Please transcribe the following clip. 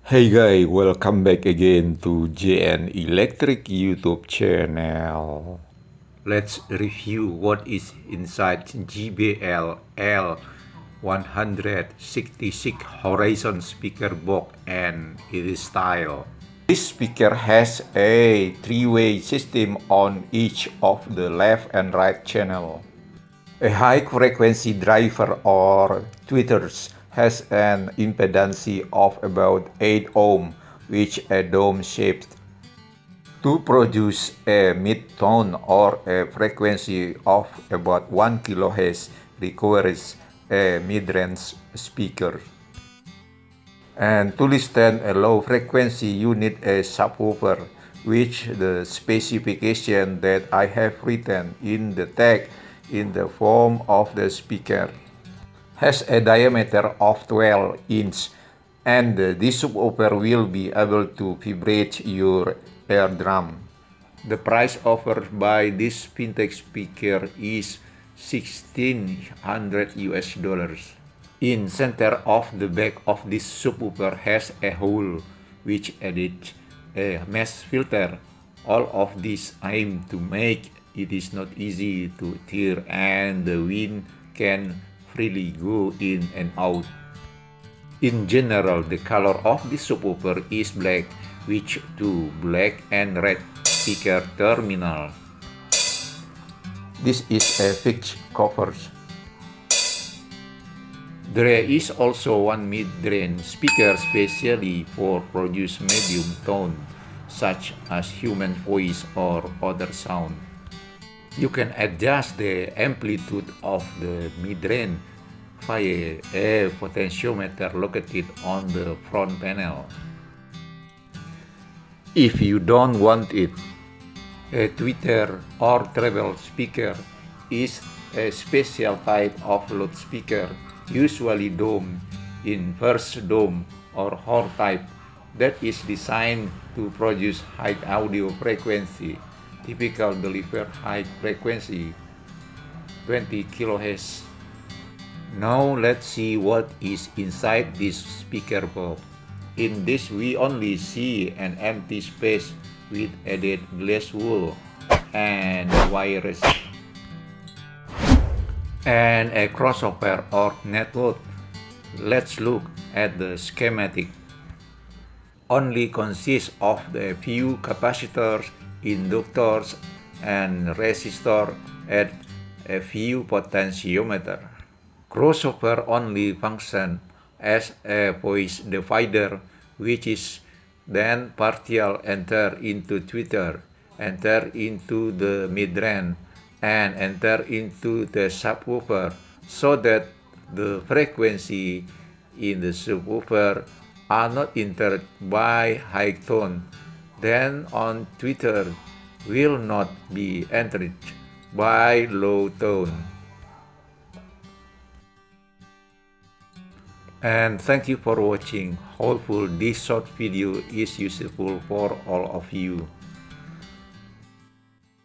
Hey guys, welcome back again to JN Electric YouTube channel. Let's review what is inside JBL L166 Horizon speaker box and its style. This speaker has a three-way system on each of the left and right channel. A high-frequency driver or tweeters has an impedance of about 8 ohm, which a dome shaped. To produce a mid-tone or a frequency of about 1 kHz requires a mid-range speaker. And to listen a low frequency, you need a subwoofer, which the specification that I have written in the tag in the form of the speaker has a diameter of 12 inches, and this subwoofer will be able to vibrate your eardrum. The price offered by this vintage speaker is $1,600 US. In center of the back of this subwoofer has a hole which added a mesh filter. All of this aim to make it is not easy to tear and the wind can freely go in and out. In general, the color of this subwoofer is black with two black and red speaker terminal. This is a fixed cover. There is also one mid-range speaker specially for produce medium tone, such as human voice or other sound. You can adjust the amplitude of the mid-range via a potentiometer located on the front panel. If you don't want it, a tweeter or treble speaker is a special type of loudspeaker, usually dome, inverse dome, or horn type, that is designed to produce high audio frequency. Typical deliver high frequency 20 kHz. Now let's see what is inside this speaker box. In this we only see an empty space with added glass wool and wires and a crossover or network. Let's look at the schematic. Only consists of the few capacitors, inductors, and resistors and a few potentiometer. Crossover only function as a voice divider, which is then partial enter into tweeter, enter into the mid-range, and enter into the subwoofer, so that the frequency in the subwoofer are not entered by high tone, then on tweeter will not be entered by low tone. And thank you for watching. Hopefully this short video is useful for all of you.